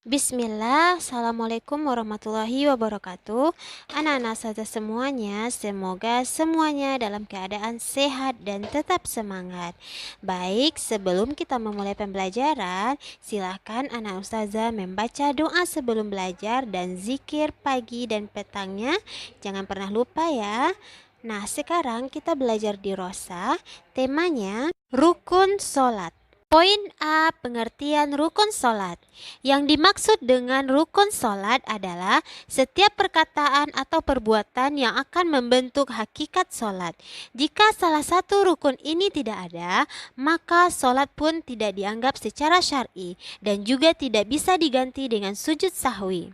Bismillah, Assalamualaikum warahmatullahi wabarakatuh. Anak-anak saja semuanya, semoga semuanya dalam keadaan sehat dan tetap semangat. Baik, sebelum kita memulai pembelajaran, silakan anak ustazah membaca doa sebelum belajar dan zikir pagi dan petangnya. Jangan pernah lupa ya. Nah, sekarang kita belajar di Rosa, temanya rukun sholat. Poin A, pengertian rukun sholat. Yang dimaksud dengan rukun sholat adalah setiap perkataan atau perbuatan yang akan membentuk hakikat sholat. Jika salah satu rukun ini tidak ada, maka sholat pun tidak dianggap secara syar'i dan juga tidak bisa diganti dengan sujud sahwi.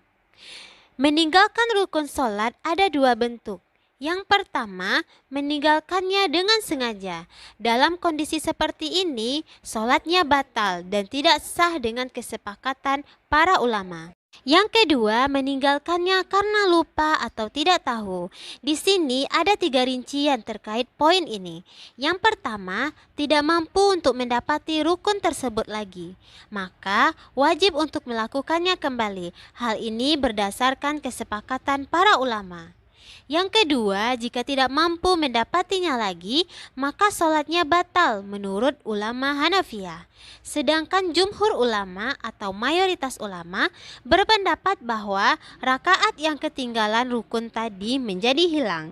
Meninggalkan rukun sholat ada dua bentuk. Yang pertama, meninggalkannya dengan sengaja. Dalam kondisi seperti ini, sholatnya batal dan tidak sah dengan kesepakatan para ulama. Yang kedua, meninggalkannya karena lupa atau tidak tahu. Di sini ada 3 rincian terkait poin ini. Yang pertama, tidak mampu untuk mendapati rukun tersebut lagi, maka wajib untuk melakukannya kembali. Hal ini berdasarkan kesepakatan para ulama. Yang kedua, jika tidak mampu mendapatinya lagi, maka sholatnya batal menurut ulama Hanafiyah. Sedangkan jumhur ulama atau mayoritas ulama berpendapat bahwa rakaat yang ketinggalan rukun tadi menjadi hilang.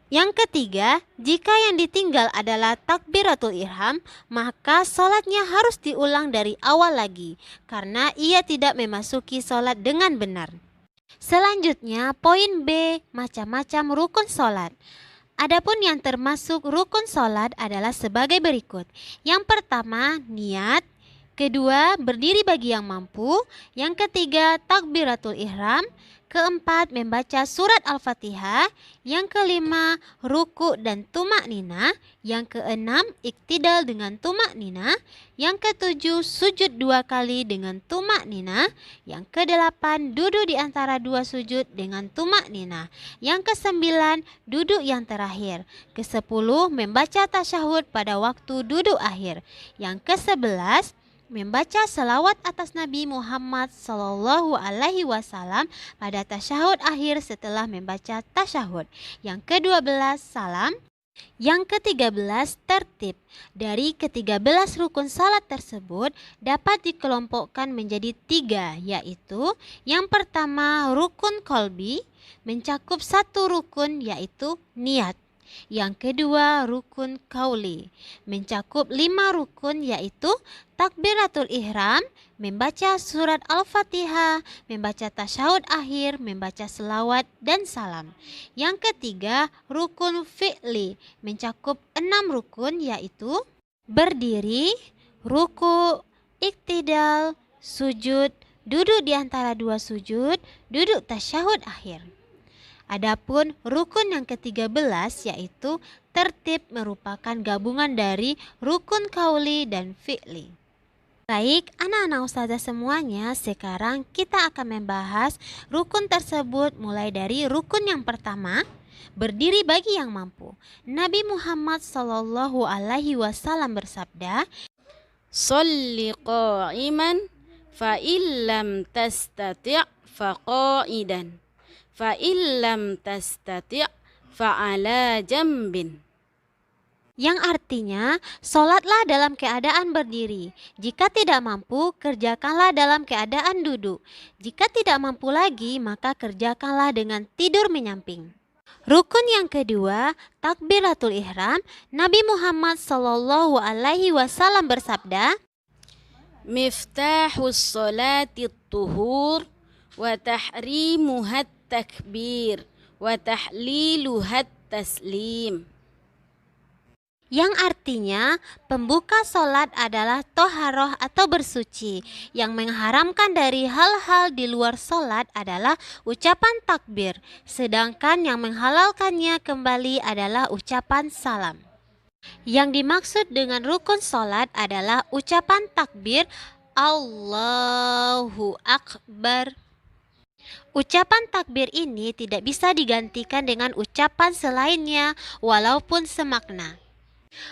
Yang ketiga, jika yang ditinggal adalah takbiratul ihram, maka sholatnya harus diulang dari awal lagi, karena ia tidak memasuki sholat dengan benar. Selanjutnya, poin B, macam-macam rukun sholat. Adapun yang termasuk rukun sholat adalah sebagai berikut. Yang pertama, niat. Kedua, berdiri bagi yang mampu. Yang ketiga, takbiratul ihram. Keempat, membaca surat Al-Fatihah. Yang kelima, ruku dan tumak nina. Yang keenam, iktidal dengan tumak nina. Yang ketujuh, sujud 2 kali dengan tumak nina. Yang kedelapan, duduk di antara 2 sujud dengan tumak nina. Yang kesembilan, duduk yang terakhir. Kesepuluh, membaca tasyahud pada waktu duduk akhir. Yang kesebelas, membaca selawat atas Nabi Muhammad SAW pada tasyahud akhir setelah membaca tasyahud. Yang ke-12 salam. Yang ke-13 tertib. Dari ke-13 rukun salat tersebut dapat dikelompokkan menjadi 3, yaitu yang pertama rukun kolbi, mencakup 1 rukun yaitu niat. Yang kedua rukun kauli, mencakup 5 rukun yaitu takbiratul ihram, membaca surat Al-Fatihah, membaca tasyahud akhir, membaca selawat dan salam. Yang ketiga rukun fi'li, mencakup 6 rukun yaitu berdiri, ruku, iktidal, sujud, duduk di antara 2 sujud, duduk tasyahud akhir. Adapun rukun yang ke-13 yaitu tertib merupakan gabungan dari rukun kauli dan fi'li. Baik, anak-anak ustazah semuanya, sekarang kita akan membahas rukun tersebut mulai dari rukun yang pertama, berdiri bagi yang mampu. Nabi Muhammad SAW bersabda, Sholli qa'iman fa illam tastati' fa qa'idan fa illam tastati' fa ala jambin. yang artinya sholatlah dalam keadaan berdiri. Jika tidak mampu, kerjakanlah dalam keadaan duduk. Jika tidak mampu lagi, maka kerjakanlah dengan tidur menyamping. Rukun yang kedua, takbiratul ihram. Nabi Muhammad SAW bersabda, Miftahus sholati tuhur wa tahrimuhat takbir wa tahliluhat taslim. yang artinya pembuka sholat adalah toharoh atau bersuci. Yang mengharamkan dari hal-hal di luar sholat adalah ucapan takbir, sedangkan yang menghalalkannya kembali adalah ucapan salam. Yang dimaksud dengan rukun sholat adalah ucapan takbir Allahu Akbar. Ucapan takbir ini tidak bisa digantikan dengan ucapan selainnya walaupun semakna.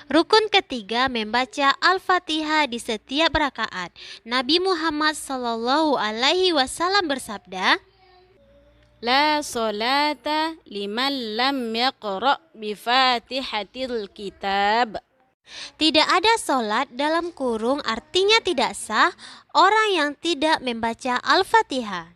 Rukun ketiga membaca Al-Fatihah di setiap rakaat. Nabi Muhammad Sallallahu Alaihi Wasallam bersabda, La solata liman lam yaqra' bifatihatil kitab. tidak ada solat dalam kurung artinya tidak sah orang yang tidak membaca Al-Fatihah.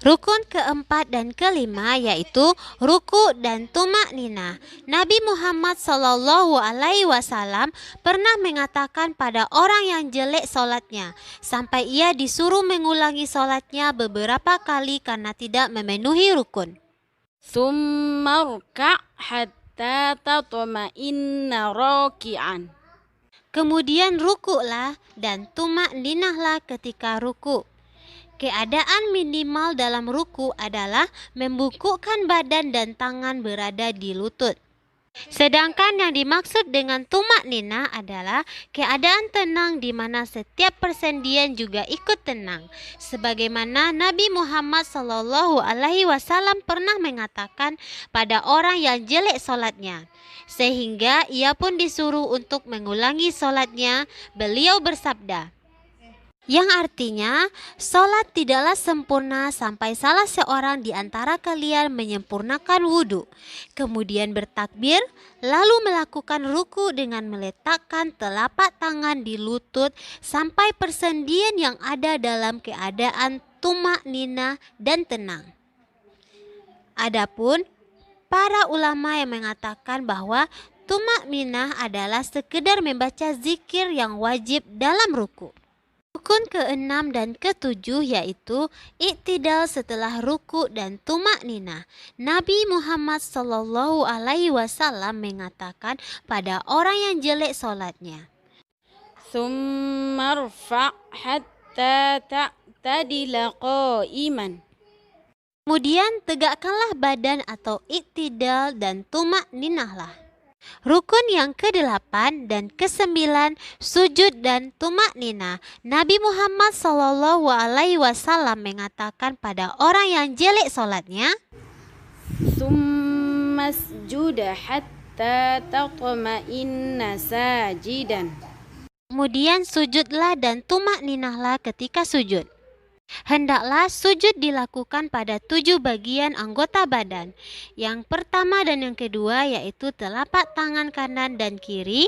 Rukun keempat dan kelima yaitu ruku dan tumak nina. Nabi Muhammad Sallallahu Alaihi Wasallam pernah mengatakan pada orang yang jelek solatnya sampai ia disuruh mengulangi solatnya beberapa kali karena tidak memenuhi rukun. Thumma rka' hatta tatma'inna raki'an. Kemudian rukuklah dan tumak ninahlah ketika ruku. Keadaan minimal dalam ruku adalah membungkukkan badan dan tangan berada di lutut. Sedangkan yang dimaksud dengan tumak nina adalah keadaan tenang di mana setiap persendian juga ikut tenang. Sebagaimana Nabi Muhammad Sallallahu Alaihi Wasallam pernah mengatakan pada orang yang jelek solatnya, sehingga ia pun disuruh untuk mengulangi solatnya. Beliau bersabda, yang artinya, solat tidaklah sempurna sampai salah seorang di antara kalian menyempurnakan wudhu, kemudian bertakbir, lalu melakukan ruku dengan meletakkan telapak tangan di lutut sampai persendian yang ada dalam keadaan tumak nina dan tenang. Adapun para ulama yang mengatakan bahwa tumak ninah adalah sekedar membaca zikir yang wajib dalam ruku. Rukun ke-6 dan ke-7 yaitu iktidal setelah ruku dan tumak nina. Nabi Muhammad Sallallahu Alaihi Wasallam mengatakan pada orang yang jelek solatnya, Thumma rfa' hatta ta'tadila qa'iman. kemudian tegakkanlah badan atau iktidal dan tumak ninahlah. Rukun yang ke-8 dan ke-9 sujud dan tumak nina. Nabi Muhammad Sallallahu Alaihi Wasallam mengatakan pada orang yang jelek solatnya, Thumma sjuda hatta tatma'inna sajidan. kemudian sujudlah dan tumak ninahlah ketika sujud. Hendaklah sujud dilakukan pada 7 bagian anggota badan. Yang pertama dan yang kedua yaitu telapak tangan kanan dan kiri.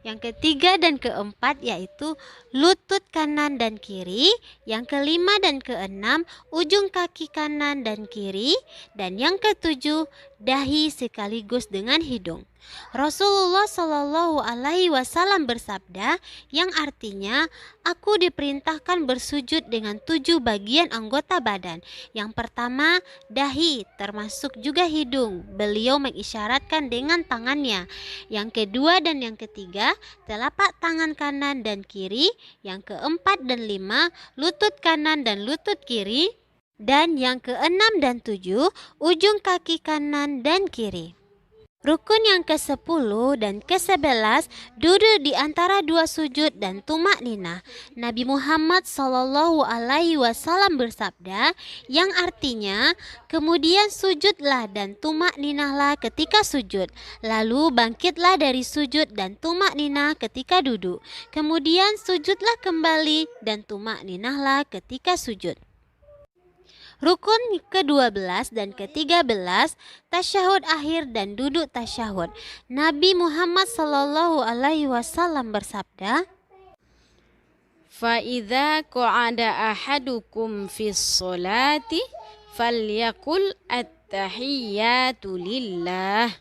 Yang ketiga dan keempat yaitu lutut kanan dan kiri. Yang kelima dan keenam ujung kaki kanan dan kiri. Dan yang ketujuh dahi sekaligus dengan hidung. Rasulullah Shallallahu Alaihi Wasallam bersabda, yang artinya aku diperintahkan bersujud dengan 7 bagian anggota badan. Yang pertama dahi, termasuk juga hidung. Beliau mengisyaratkan dengan tangannya. Yang kedua dan yang ketiga telapak tangan kanan dan kiri. Yang keempat dan lima lutut kanan dan lutut kiri. Dan yang keenam dan 7 ujung kaki kanan dan kiri. Rukun yang ke-10 dan ke-11 duduk di antara 2 sujud dan tumak nina. Nabi Muhammad Sallallahu Alaihi Wasallam bersabda, yang artinya kemudian sujudlah dan tumak ninahlah ketika sujud. Lalu bangkitlah dari sujud dan tumak ninah ketika duduk. Kemudian sujudlah kembali dan tumak ninahlah ketika sujud. Rukun ke-12 dan ke-13 tasyahud akhir dan duduk tasyahud. Nabi Muhammad Sallallahu Alaihi Wasallam bersabda, Fa idza qa'ada ahadukum fis sholati falyakul at-tahiyyatu lillah.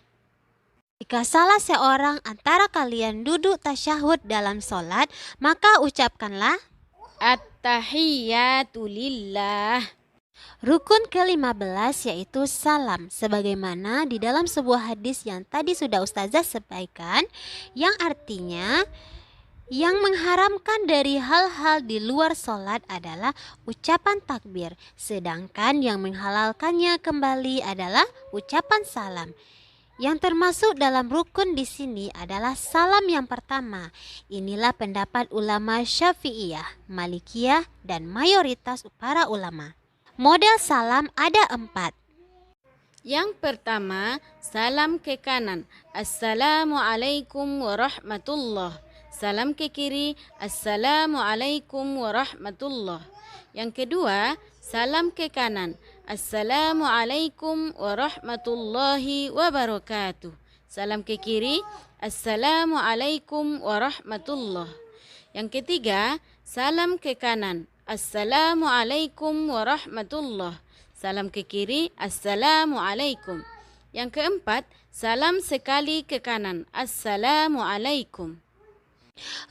jika salah seorang antara kalian duduk tasyahud dalam solat, maka ucapkanlah At-tahiyyatu lillah. Rukun ke-15 yaitu salam, sebagaimana di dalam sebuah hadis yang tadi sudah Ustazah sampaikan, yang artinya yang mengharamkan dari hal-hal di luar sholat adalah ucapan takbir, sedangkan yang menghalalkannya kembali adalah ucapan salam. Yang termasuk dalam rukun di sini adalah salam yang pertama. Inilah pendapat ulama Syafi'iyah, Malikiyah, dan mayoritas para ulama. Model salam ada 4. Yang pertama, salam ke kanan. Assalamualaikum warahmatullah. Salam ke kiri. Assalamualaikum warahmatullah. Yang kedua, salam ke kanan. Assalamualaikum warahmatullahi wabarakatuh. Salam ke kiri. Assalamualaikum warahmatullah. Yang ketiga, salam ke kanan. Assalamualaikum warahmatullah. Salam ke kiri, Assalamualaikum. Yang keempat, salam sekali ke kanan, Assalamualaikum.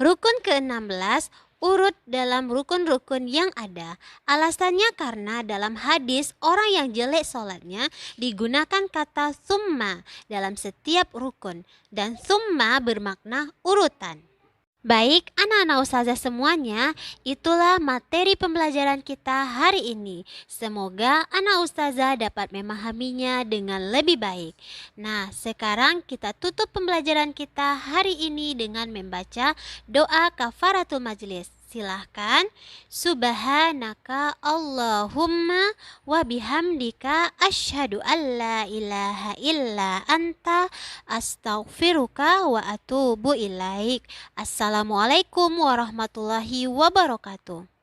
Rukun ke-16 urut dalam rukun-rukun yang ada. Alasannya karena dalam hadis orang yang jelek sholatnya digunakan kata summa dalam setiap rukun. Dan summa bermakna urutan. Baik, anak-anak ustazah semuanya, itulah materi pembelajaran kita hari ini. Semoga anak ustazah dapat memahaminya dengan lebih baik. Nah, sekarang kita tutup pembelajaran kita hari ini dengan membaca doa kafaratul majlis. Silahkan. Subhanaka Allahumma wa bihamdika asyhadu an la ilaha illa anta astaghfiruka wa atubu ilaik. Assalamualaikum warahmatullahi wabarakatuh.